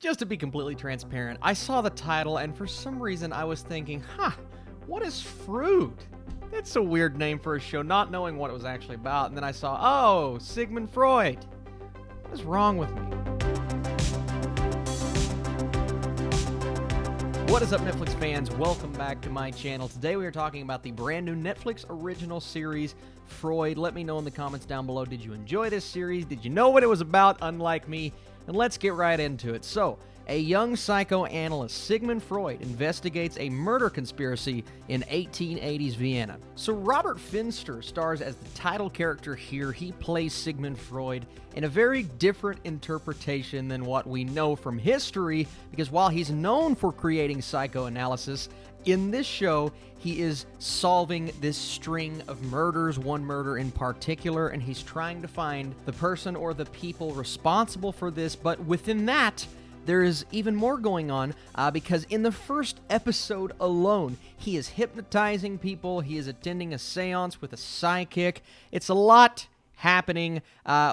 Just to be completely transparent, I saw the title and for some reason I was thinking, what is Freud? That's a weird name for a show, not knowing what it was actually about. And then I saw, oh, Sigmund Freud. What is wrong with me? What is up, Netflix fans? Welcome back to my channel. Today we are talking about the brand new Netflix original series, Freud. Let me know in the comments down below, did you enjoy this series? Did you know what it was about, unlike me? And let's get right into it. So, a young psychoanalyst, Sigmund Freud, investigates a murder conspiracy in 1880s Vienna. So Robert Finster stars as the title character here. He plays Sigmund Freud in a very different interpretation than what we know from history, because while he's known for creating psychoanalysis, in this show, he is solving this string of murders, one murder in particular, and he's trying to find the person or the people responsible for this, but within that, there is even more going on because in the first episode alone, he is hypnotizing people, he is attending a seance with a psychic. It's a lot happening,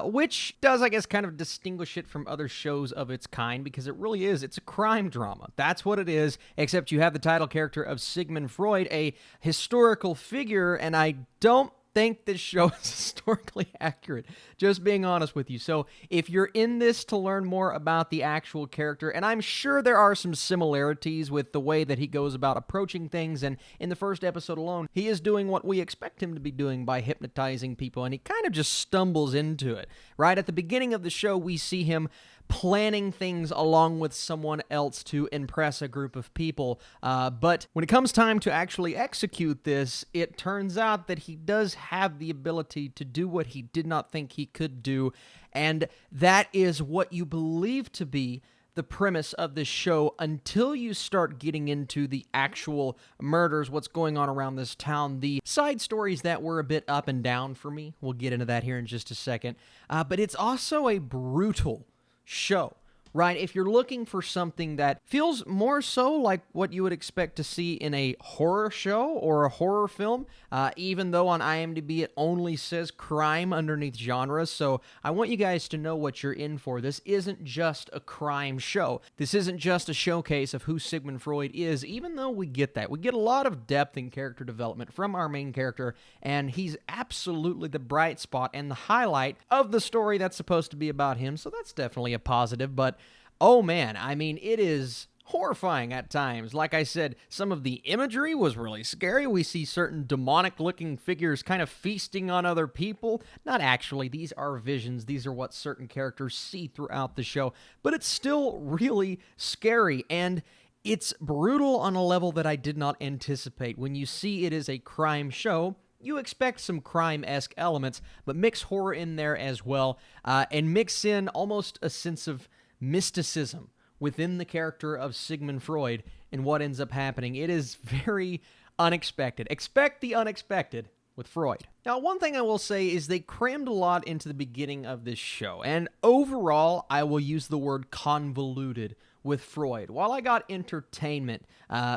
which does, I guess, kind of distinguish it from other shows of its kind, because it really is, it's a crime drama. That's what it is, except you have the title character of Sigmund Freud, a historical figure, and I don't think this show is historically accurate, just being honest with you. So if you're in this to learn more about the actual character, and I'm sure there are some similarities with the way that he goes about approaching things, and in the first episode alone, he is doing what we expect him to be doing by hypnotizing people, and he kind of just stumbles into it. Right at the beginning of the show, we see him planning things along with someone else to impress a group of people. But when it comes time to actually execute this, it turns out that he does have the ability to do what he did not think he could do. And that is what you believe to be the premise of this show until you start getting into the actual murders, what's going on around this town, the side stories that were a bit up and down for me. We'll get into that here in just a second. But it's also a brutal show, right? If you're looking for something that feels more so like what you would expect to see in a horror show or a horror film, even though on IMDb it only says crime underneath genres, so I want you guys to know what you're in for. This isn't just a crime show. This isn't just a showcase of who Sigmund Freud is, even though we get that. We get a lot of depth in character development from our main character, and he's absolutely the bright spot and the highlight of the story that's supposed to be about him, so that's definitely a positive. But oh man, I mean, it is horrifying at times. Like I said, some of the imagery was really scary. We see certain demonic-looking figures kind of feasting on other people. Not actually, these are visions. These are what certain characters see throughout the show. But it's still really scary, and it's brutal on a level that I did not anticipate. When you see it is a crime show, you expect some crime-esque elements, but mix horror in there as well, and mix in almost a sense of mysticism within the character of Sigmund Freud and what ends up happening. It is very unexpected. Expect the unexpected with Freud. Now, one thing I will say is they crammed a lot into the beginning of this show, and overall, I will use the word convoluted with Freud. While I got entertainment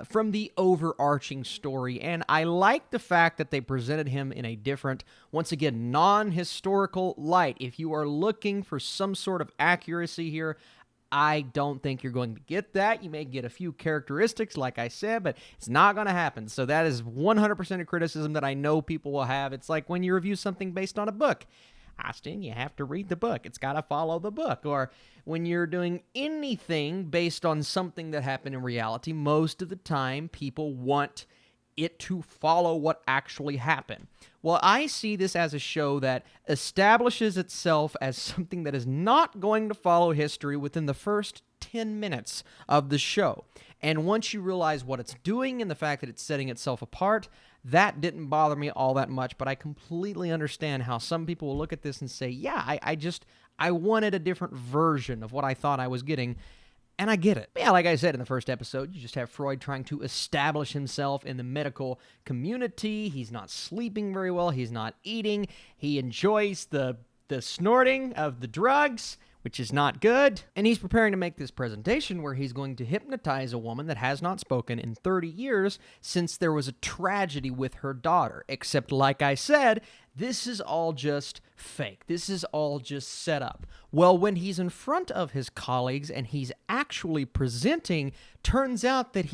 from the overarching story, and I like the fact that they presented him in a different, once again, non-historical light. If you are looking for some sort of accuracy here, I don't think you're going to get that. You may get a few characteristics, like I said, but it's not going to happen. So that is 100% a criticism that I know people will have. It's like when you review something based on a book. Austin, you have to read the book. It's got to follow the book. Or when you're doing anything based on something that happened in reality, most of the time people want it to follow what actually happened. Well, I see this as a show that establishes itself as something that is not going to follow history within the first 10 minutes of the show. And once you realize what it's doing and the fact that it's setting itself apart, that didn't bother me all that much, but I completely understand how some people will look at this and say, yeah, I wanted a different version of what I thought I was getting. And I get it. But yeah, like I said in the first episode, you just have Freud trying to establish himself in the medical community. He's not sleeping very well. He's not eating. He enjoys the snorting of the drugs, which is not good. And he's preparing to make this presentation where he's going to hypnotize a woman that has not spoken in 30 years since there was a tragedy with her daughter. Except, like I said, this is all just fake. This is all just set up. Well, when he's in front of his colleagues and he's actually presenting, turns out that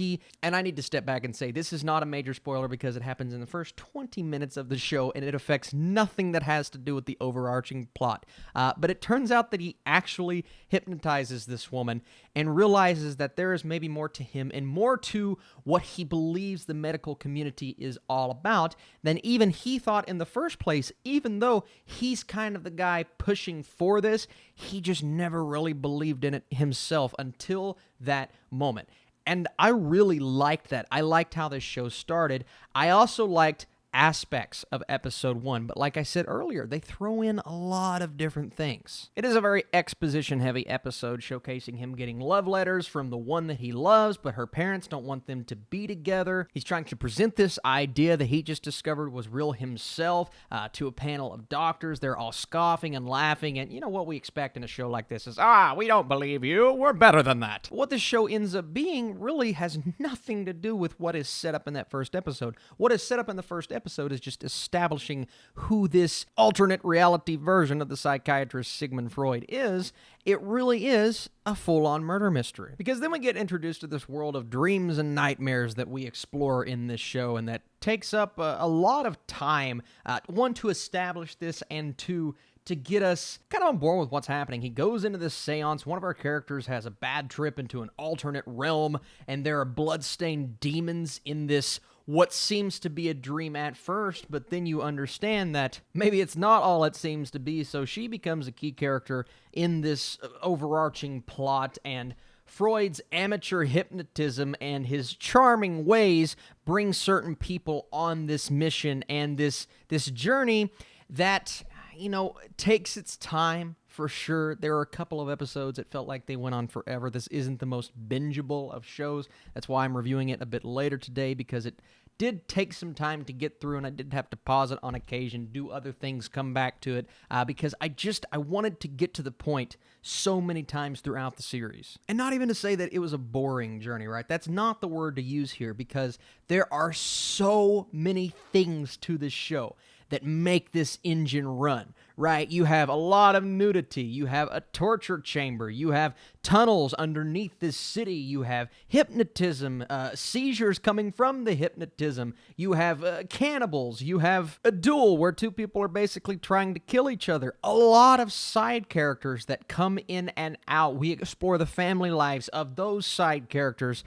and I need to step back and say this is not a major spoiler because it happens in the first 20 minutes of the show and it affects nothing that has to do with the overarching plot. But it turns out that he actually hypnotizes this woman and realizes that there is maybe more to him and more to what he believes the medical community is all about than even he thought in the first place, even though he's kind of the guy pushing for this. He just never really believed in it himself until that moment. And I really liked that. I liked how this show started. I also liked aspects of episode 1, but like I said earlier, they throw in a lot of different things. It is a very exposition-heavy episode showcasing him getting love letters from the one that he loves, but her parents don't want them to be together. He's trying to present this idea that he just discovered was real himself to a panel of doctors. They're all scoffing and laughing, and you know what we expect in a show like this is, we don't believe you, we're better than that. What this show ends up being really has nothing to do with what is set up in that first episode. What is set up in the first episode is just establishing who this alternate reality version of the psychiatrist Sigmund Freud is. It really is a full-on murder mystery. Because then we get introduced to this world of dreams and nightmares that we explore in this show, and that takes up a lot of time, one, to establish this, and two, to get us kind of on board with what's happening. He goes into this seance. One of our characters has a bad trip into an alternate realm, and there are blood-stained demons in this what seems to be a dream at first, but then you understand that maybe it's not all it seems to be, so she becomes a key character in this overarching plot, and Freud's amateur hypnotism and his charming ways bring certain people on this mission and this journey that, takes its time. For sure, there are a couple of episodes that felt like they went on forever. This isn't the most bingeable of shows. That's why I'm reviewing it a bit later today, because it did take some time to get through, and I did have to pause it on occasion, do other things, come back to it, because I wanted to get to the point so many times throughout the series. And not even to say that it was a boring journey, right? That's not the word to use here, because there are so many things to this show that make this engine run, right? You have a lot of nudity, you have a torture chamber, you have tunnels underneath this city, you have hypnotism, seizures coming from the hypnotism, you have cannibals, you have a duel where two people are basically trying to kill each other, a lot of side characters that come in and out. We explore the family lives of those side characters.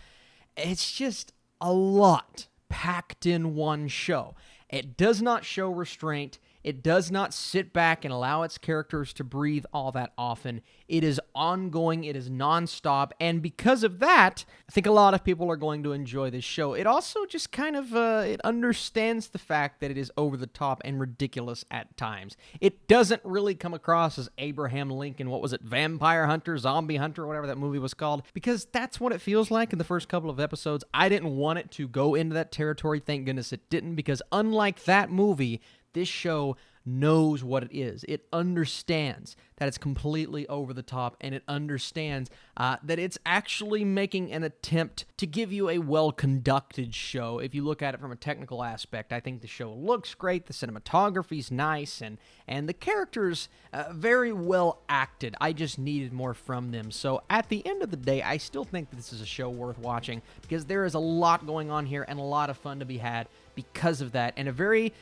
It's just a lot packed in one show. It does not show restraint. It does not sit back and allow its characters to breathe all that often. It is ongoing. It is nonstop. And because of that, I think a lot of people are going to enjoy this show. It also just kind of, it understands the fact that it is over the top and ridiculous at times. It doesn't really come across as Abraham Lincoln, what was it, Vampire Hunter, Zombie Hunter, whatever that movie was called, because that's what it feels like in the first couple of episodes. I didn't want it to go into that territory. Thank goodness it didn't, because unlike that movie, this show knows what it is. It understands that it's completely over the top, and it understands that it's actually making an attempt to give you a well-conducted show. If you look at it from a technical aspect, I think the show looks great, the cinematography's nice, and the characters very well acted. I just needed more from them. So at the end of the day, I still think that this is a show worth watching, because there is a lot going on here and a lot of fun to be had because of that, and a very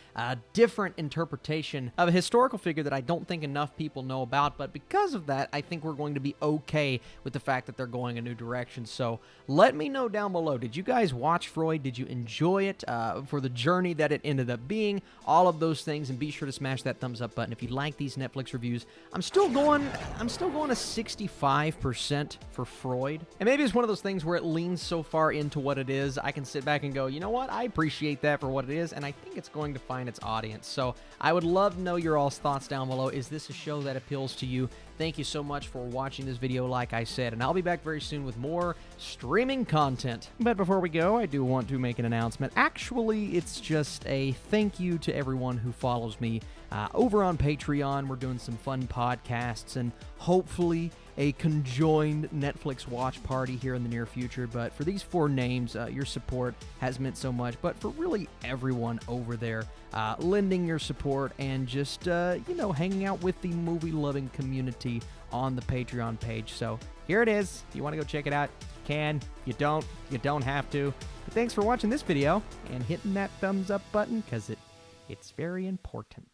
different interpretation of a historical figure that I don't think enough people know about, but because of that, I think we're going to be okay with the fact that they're going a new direction. So let me know down below, did you guys watch Freud? Did you enjoy it for the journey that it ended up being? All of those things, and be sure to smash that thumbs up button if you like these Netflix reviews. I'm still going a 65% for Freud, and maybe it's one of those things where it leans so far into what it is, I can sit back and go, you know what, I appreciate that for what it is, and I think it's going to find its audience. So I would love to know your all's thoughts down below. Is this a show that appeals to you? Thank you so much for watching this video, like I said, and I'll be back very soon with more streaming content. But before we go, I do want to make an announcement. Actually, it's just a thank you to everyone who follows me over on Patreon. We're doing some fun podcasts, and hopefully a conjoined Netflix watch party here in the near future. But for these 4 names, your support has meant so much. But for really everyone over there, lending your support and just, hanging out with the movie-loving community on the Patreon page. So here it is. If you want to go check it out, you can. You don't have to. But thanks for watching this video and hitting that thumbs up button, because it's very important.